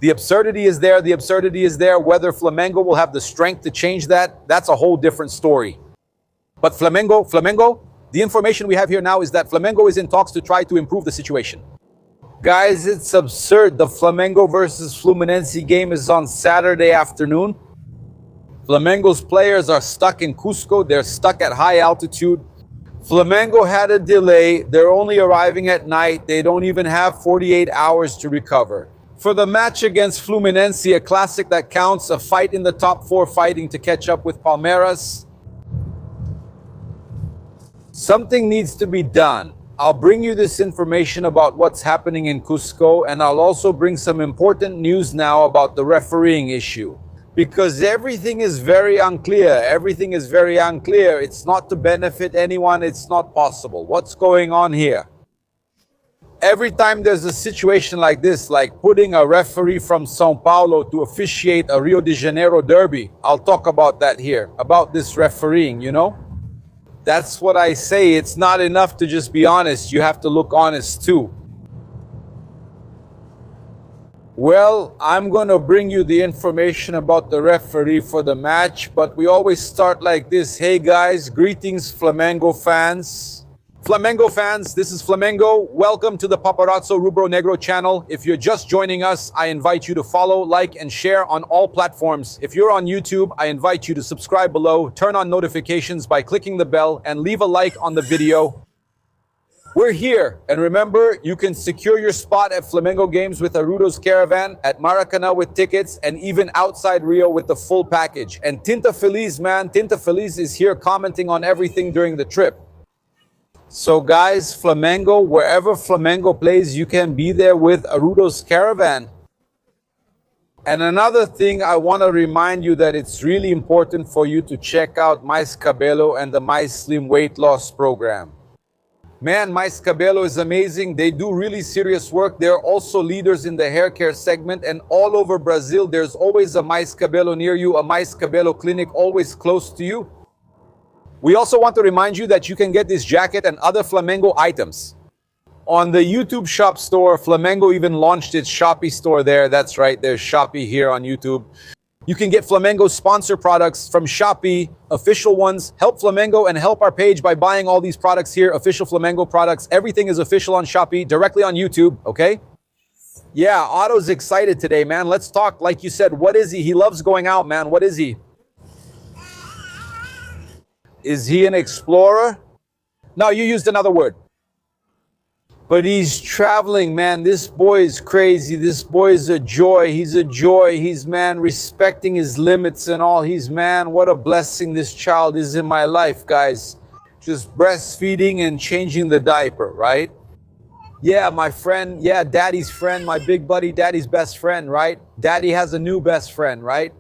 The absurdity is there. The absurdity is there. Whether Flamengo will have the strength to change that, that's a whole different story. But Flamengo, the information we have here now is that Flamengo is in talks to try to improve the situation. Guys, it's absurd. The Flamengo versus Fluminense game is on Saturday afternoon. Flamengo's players are stuck in Cusco. They're stuck at high altitude. Flamengo had a delay. They're only arriving at night. They don't even have 48 hours to recover. For the match against Fluminense, a classic that counts, a fight in the top 4 fighting to catch up with Palmeiras, something needs to be done. I'll bring you this information about what's happening in Cusco, and I'll also bring some important news now about the refereeing issue. Because everything is very unclear. Everything is very unclear. It's not to benefit anyone. It's not possible. What's going on here? Every time there's a situation like this, like putting a referee from São Paulo to officiate a Rio de Janeiro derby, I'll talk about that here, about this refereeing, you know? That's what I say. It's not enough to just be honest. You have to look honest too. Well, I'm going to bring you the information about the referee for the match, but we always start like this. Hey guys, greetings Flamengo fans. Flamengo fans, this is Flamengo. Welcome to the Paparazzo Rubro Negro channel. If you're just joining us, I invite you to follow, like, and share on all platforms. If you're on YouTube, I invite you to subscribe below, turn on notifications by clicking the bell, and leave a like on the video. We're here, and remember, you can secure your spot at Flamengo games with Arudo's Caravan, at Maracanã with tickets, and even outside Rio with the full package. And Tinta Feliz, man, Tinta Feliz is here commenting on everything during the trip. So guys, Flamengo, wherever Flamengo plays, you can be there with Arudo's Caravan. And another thing, I want to remind you that it's really important for you to check out Mais Cabelo and the Mais Slim weight loss program. Man, Mais Cabelo is amazing. They do really serious work. They're also leaders in the hair care segment, and all over Brazil, there's always a Mais Cabelo near you, a Mais Cabelo clinic always close to you. We also want to remind you that you can get this jacket and other Flamengo items on the YouTube shop store. Flamengo even launched its Shopee store there. That's right, there's Shopee here on YouTube. You can get Flamengo sponsor products from Shopee, official ones. Help Flamengo and help our page by buying all these products here, official Flamengo products. Everything is official on Shopee, directly on YouTube, okay? Yeah, Otto's excited today, man. Let's talk, like you said, what is he? He loves going out, man. What is he? Is he an explorer? No, you used another word. But he's traveling, man. This boy is crazy. This boy is a joy. He's a joy. He's, man, respecting his limits and all. He's, man, what a blessing this child is in my life, guys. Just breastfeeding and changing the diaper, right? Yeah, my friend. Yeah, daddy's friend, my big buddy, daddy's best friend, right? Daddy has a new best friend, right?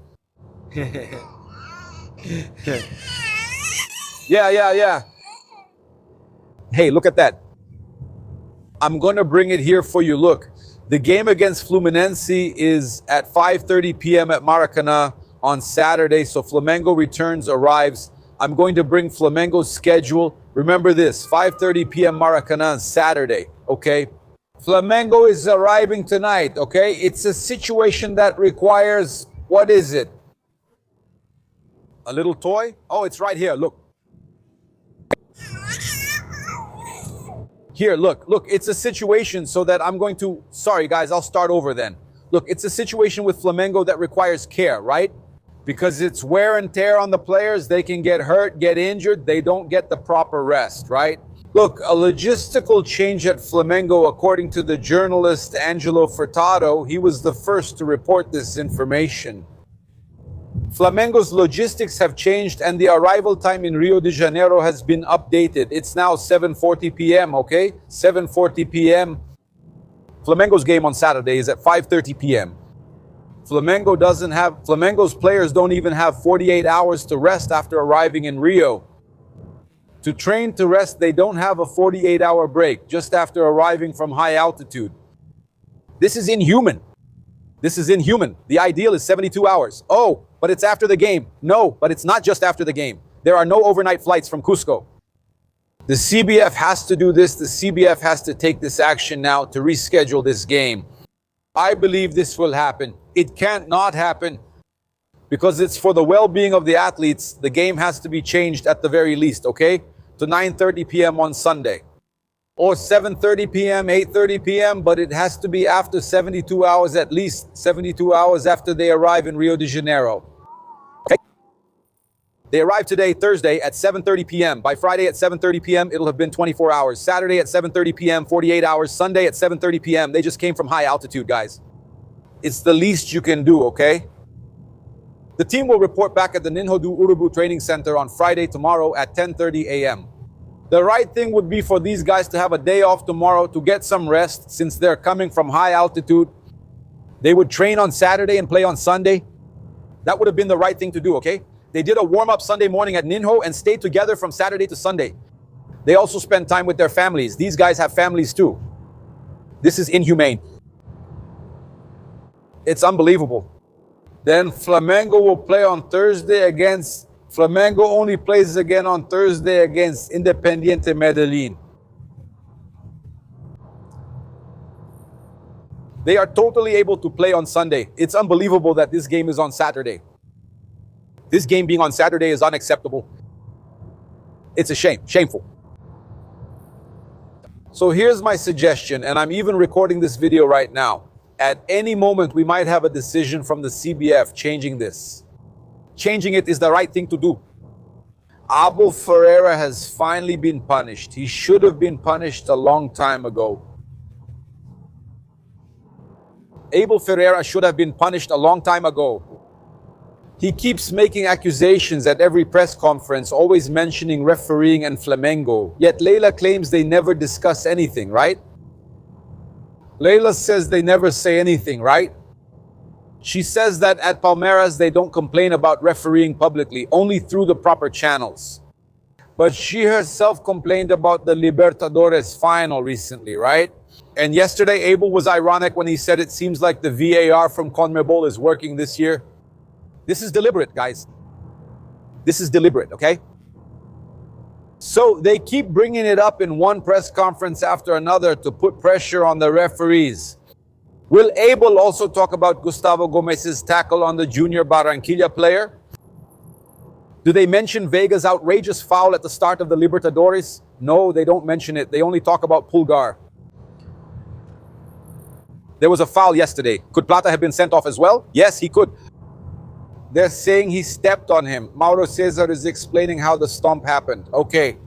Yeah. Hey, look at that. I'm going to bring it here for you. Look, the game against Fluminense is at 5:30 p.m. at Maracanã on Saturday. So Flamengo arrives. I'm going to bring Flamengo's schedule. Remember this, 5:30 p.m. Maracanã on Saturday, okay? Flamengo is arriving tonight, okay? It's a situation that requires, what is it? A little toy? Oh, it's right here, look. Here, look, it's a situation so that I'm going to, sorry guys, I'll start over then. Look, it's a situation with Flamengo that requires care, right? Because it's wear and tear on the players. They can get hurt, get injured. They don't get the proper rest, right? Look, a logistical change at Flamengo, according to the journalist Angelo Furtado, he was the first to report this information. Flamengo's logistics have changed and the arrival time in Rio de Janeiro has been updated. It's now 7:40 p.m., okay? 7:40 p.m. Flamengo's game on Saturday is at 5:30 p.m. Flamengo's players don't even have 48 hours to rest after arriving in Rio. To train to rest, they don't have a 48-hour break just after arriving from high altitude. This is inhuman. This is inhuman. The ideal is 72 hours. Oh, but it's after the game. No, but it's not just after the game. There are no overnight flights from Cusco. The CBF has to do this. The CBF has to take this action now to reschedule this game. I believe this will happen. It can't not happen because it's for the well-being of the athletes. The game has to be changed at the very least, okay? To 9:30 p.m. on Sunday. Or 7:30 p.m., 8:30 p.m., but it has to be after 72 hours, at least 72 hours after they arrive in Rio de Janeiro. Okay? They arrive today, Thursday, at 7:30 p.m. By Friday at 7:30 p.m., it'll have been 24 hours. Saturday at 7:30 p.m., 48 hours. Sunday at 7:30 p.m. They just came from high altitude, guys. It's the least you can do, okay? The team will report back at the Ninho do Urubu Training Center on Friday tomorrow at 10:30 a.m. The right thing would be for these guys to have a day off tomorrow to get some rest since they're coming from high altitude. They would train on Saturday and play on Sunday. That would have been the right thing to do, okay? They did a warm-up Sunday morning at Ninho and stayed together from Saturday to Sunday. They also spend time with their families. These guys have families too. This is inhumane. It's unbelievable. Then Flamengo will play on Thursday against... Flamengo only plays again on Thursday against Independiente Medellin. They are totally able to play on Sunday. It's unbelievable that this game is on Saturday. This game being on Saturday is unacceptable. It's a shame, shameful. So here's my suggestion, and I'm even recording this video right now. At any moment, we might have a decision from the CBF changing this. Changing it is the right thing to do. Abel Ferreira has finally been punished. He should have been punished a long time ago. Abel Ferreira should have been punished a long time ago. He keeps making accusations at every press conference, always mentioning refereeing and Flamengo. Yet Leila claims they never discuss anything, right? Leila says they never say anything, right? She says that at Palmeiras they don't complain about refereeing publicly, only through the proper channels. But she herself complained about the Libertadores final recently, right? And yesterday Abel was ironic when he said it seems like the VAR from CONMEBOL is working this year. This is deliberate, guys. This is deliberate, okay? So they keep bringing it up in one press conference after another to put pressure on the referees. Will Abel also talk about Gustavo Gomez's tackle on the junior Barranquilla player? Do they mention Vega's outrageous foul at the start of the Libertadores? No, they don't mention it. They only talk about Pulgar. There was a foul yesterday. Could Plata have been sent off as well? Yes, he could. They're saying he stepped on him. Mauro Cesar is explaining how the stomp happened. Okay.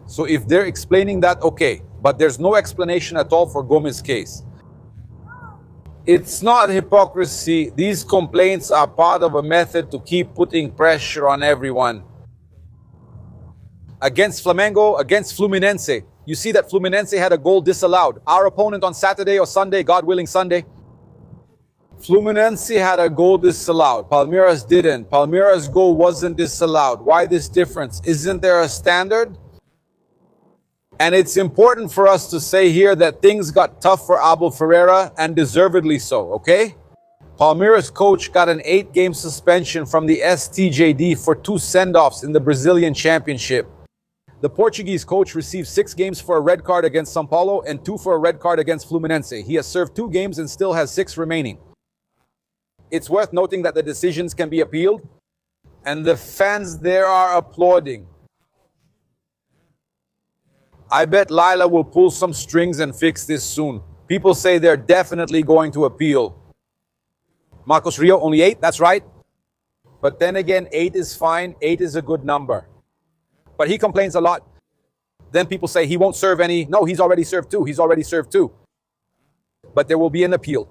So if they're explaining that, okay. But there's no explanation at all for Gomez's case. It's not hypocrisy. These complaints are part of a method to keep putting pressure on everyone. Against Flamengo, against Fluminense. You see that Fluminense had a goal disallowed. Our opponent on Saturday or Sunday, God willing Sunday, Fluminense had a goal disallowed. Palmeiras didn't. Palmeiras' goal wasn't disallowed. Why this difference? Isn't there a standard? And it's important for us to say here that things got tough for Abel Ferreira, and deservedly so, okay? Palmeiras coach got an 8-game suspension from the STJD for 2 send-offs in the Brazilian Championship. The Portuguese coach received 6 games for a red card against São Paulo and 2 for a red card against Fluminense. He has served 2 games and still has 6 remaining. It's worth noting that the decisions can be appealed, and the fans there are applauding. I bet Lila will pull some strings and fix this soon. People say they're definitely going to appeal. Marcos Rio, only 8, that's right. But then again, 8 is fine. 8 is a good number. But he complains a lot. Then people say he won't serve any. No, he's already served 2. He's already served 2. But there will be an appeal.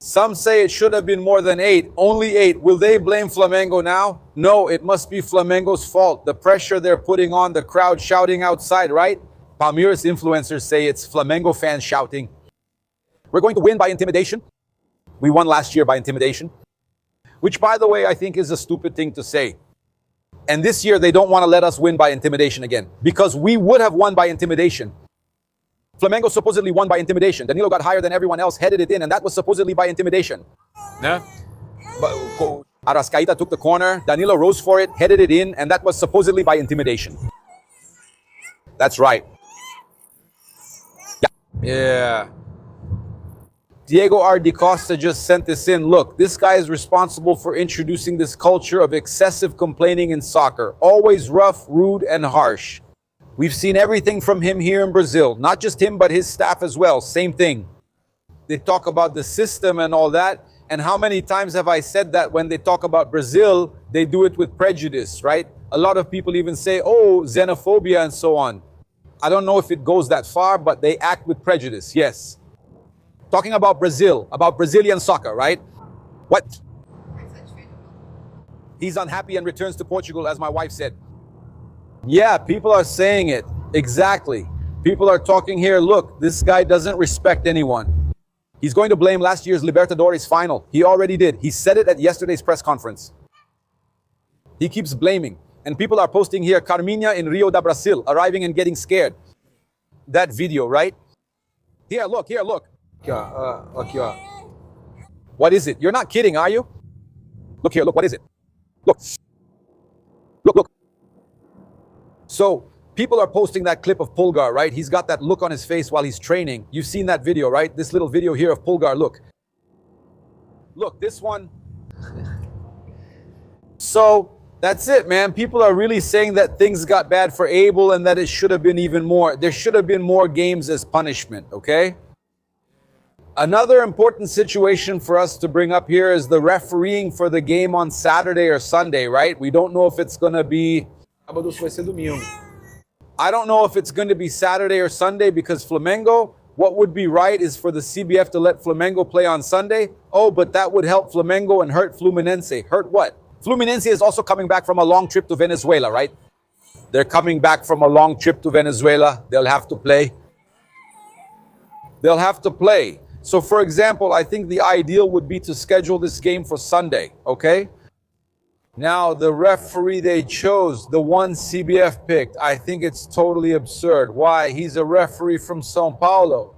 Some say it should have been more than 8. Only 8. Will they blame Flamengo now? No, it must be Flamengo's fault. The pressure they're putting on, the crowd shouting outside, right? Palmeiras influencers say it's Flamengo fans shouting. We're going to win by intimidation. We won last year by intimidation. Which, by the way, I think is a stupid thing to say. And this year they don't want to let us win by intimidation again. Because we would have won by intimidation. Flamengo supposedly won by intimidation. Danilo got higher than everyone else, headed it in, and that was supposedly by intimidation. Yeah. But Arrascaeta took the corner, Danilo rose for it, headed it in, and that was supposedly by intimidation. That's right. Yeah. Diego R. Di Costa just sent this in. Look, this guy is responsible for introducing this culture of excessive complaining in soccer. Always rough, rude, and harsh. We've seen everything from him here in Brazil. Not just him, but his staff as well. Same thing. They talk about the system and all that. And how many times have I said that when they talk about Brazil, they do it with prejudice, right? A lot of people even say, oh, xenophobia and so on. I don't know if it goes that far, but they act with prejudice, yes. Talking about Brazil, about Brazilian soccer, right? What? He's unhappy and returns to Portugal, as my wife said. Yeah, people are saying it. Exactly. People are talking here, look, this guy doesn't respect anyone. He's going to blame last year's Libertadores final. He already did. He said it at yesterday's press conference. He keeps blaming. And people are posting here, Carminha in Rio da Brasil, arriving and getting scared. That video, right? Here, look, here, look. What is it? You're not kidding, are you? Look here, look, what is it? Look. Look, look. So, people are posting that clip of Pulgar, right? He's got that look on his face while he's training. You've seen that video, right? This little video here of Pulgar, look. Look, this one. So, that's it, man. People are really saying that things got bad for Abel and that it should have been even more. There should have been more games as punishment, okay? Another important situation for us to bring up here is the refereeing for the game on Saturday or Sunday, right? We don't know if it's going to be... I don't know if it's going to be Saturday or Sunday because Flamengo, what would be right is for the CBF to let Flamengo play on Sunday. Oh, but that would help Flamengo and hurt Fluminense. Hurt what? Fluminense is also coming back from a long trip to Venezuela, right? They're coming back from a long trip to Venezuela. They'll have to play. They'll have to play. So, for example, I think the ideal would be to schedule this game for Sunday, okay? Now, the referee they chose, the one CBF picked, I think it's totally absurd. Why? He's a referee from São Paulo.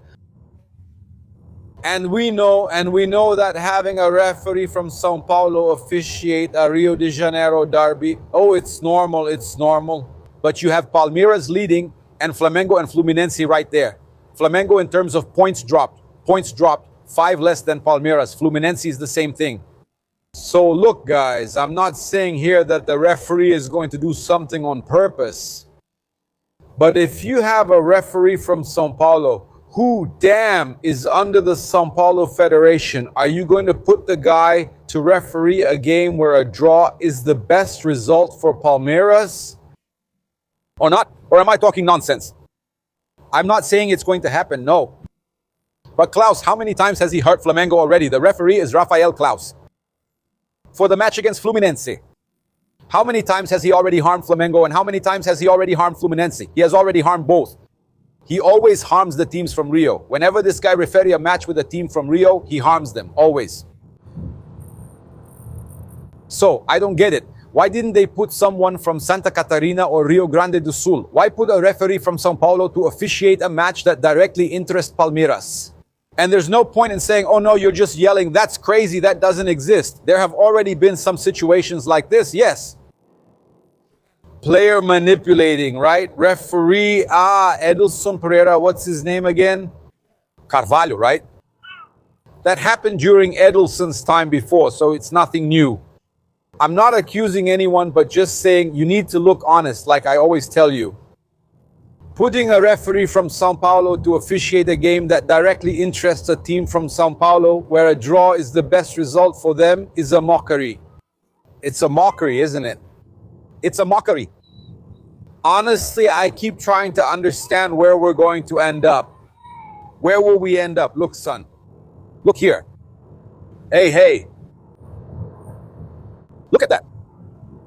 And we know that having a referee from São Paulo officiate a Rio de Janeiro derby, oh, it's normal, it's normal. But you have Palmeiras leading and Flamengo and Fluminense right there. Flamengo in terms of points dropped, 5 less than Palmeiras. Fluminense is the same thing. So look, guys, I'm not saying here that the referee is going to do something on purpose. But if you have a referee from São Paulo who, damn, is under the São Paulo Federation, are you going to put the guy to referee a game where a draw is the best result for Palmeiras? Or not? Or am I talking nonsense? I'm not saying it's going to happen, no. But Klaus, how many times has he hurt Flamengo already? The referee is Rafael Klaus. For the match against Fluminense, how many times has he already harmed Flamengo and how many times has he already harmed Fluminense? He has already harmed both. He always harms the teams from Rio. Whenever this guy referee a match with a team from Rio, he harms them, always. So, I don't get it. Why didn't they put someone from Santa Catarina or Rio Grande do Sul? Why put a referee from São Paulo to officiate a match that directly interests Palmeiras? And there's no point in saying, oh no, you're just yelling, that's crazy, that doesn't exist. There have already been some situations like this, yes. Player manipulating, right? Referee, Edilson Pereira, what's his name again? Carvalho, right? That happened during Edilson's time before, so it's nothing new. I'm not accusing anyone, but just saying you need to look honest, like I always tell you. Putting a referee from São Paulo to officiate a game that directly interests a team from São Paulo, where a draw is the best result for them, is a mockery. It's a mockery, isn't it? It's a mockery. Honestly, I keep trying to understand where we're going to end up. Where will we end up? Look, son. Look here. Hey. Look at that.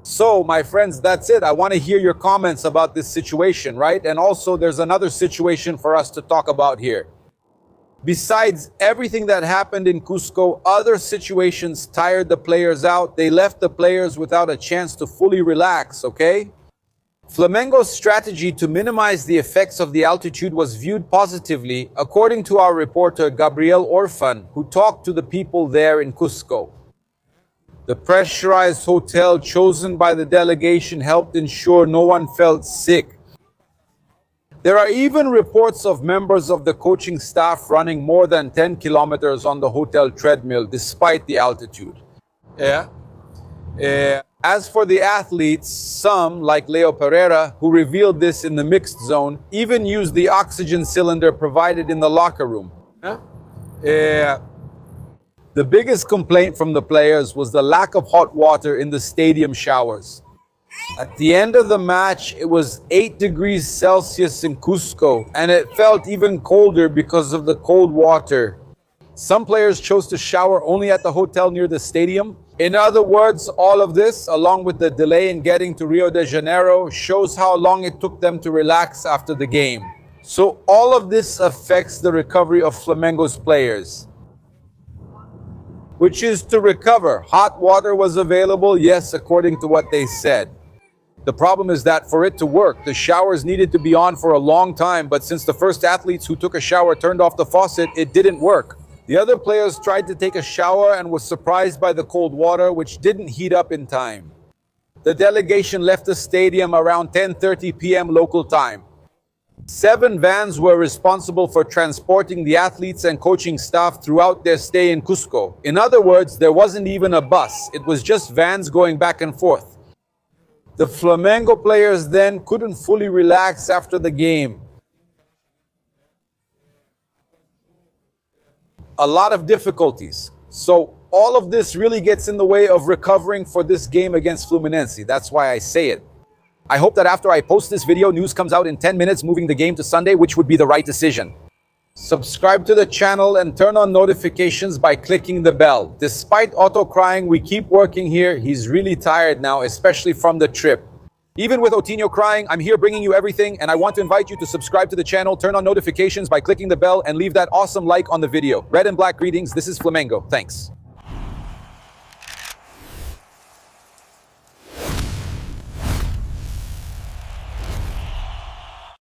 So, my friends, that's it. I want to hear your comments about this situation, right? And also, there's another situation for us to talk about here. Besides everything that happened in Cusco, other situations tired the players out. They left the players without a chance to fully relax, okay? Flamengo's strategy to minimize the effects of the altitude was viewed positively, according to our reporter Gabriel Orfan, who talked to the people there in Cusco. The pressurized hotel chosen by the delegation helped ensure no one felt sick. There are even reports of members of the coaching staff running more than 10 kilometers on the hotel treadmill despite the altitude. Yeah. As for the athletes, some, like Leo Ferreira, who revealed this in the mixed zone, even used the oxygen cylinder provided in the locker room. The biggest complaint from the players was the lack of hot water in the stadium showers. At the end of the match, it was 8 degrees Celsius in Cusco, and it felt even colder because of the cold water. Some players chose to shower only at the hotel near the stadium. In other words, all of this, along with the delay in getting to Rio de Janeiro, shows how long it took them to relax after the game. So all of this affects the recovery of Flamengo's players, which is to recover. Hot water was available, yes, according to what they said. The problem is that for it to work, the showers needed to be on for a long time, but since the first athletes who took a shower turned off the faucet, it didn't work. The other players tried to take a shower and was surprised by the cold water, which didn't heat up in time. The delegation left the stadium around 10:30 p.m. local time. 7 vans were responsible for transporting the athletes and coaching staff throughout their stay in Cusco. In other words, there wasn't even a bus. It was just vans going back and forth. The Flamengo players then couldn't fully relax after the game. A lot of difficulties. So all of this really gets in the way of recovering for this game against Fluminense. That's why I say it. I hope that after I post this video, news comes out in 10 minutes moving the game to Sunday, which would be the right decision. Subscribe to the channel and turn on notifications by clicking the bell. Despite Otto crying, we keep working here. He's really tired now, especially from the trip. Even with Otinho crying, I'm here bringing you everything, and I want to invite you to subscribe to the channel, turn on notifications by clicking the bell, and leave that awesome like on the video. Red and black greetings, this is Flamengo. Thanks.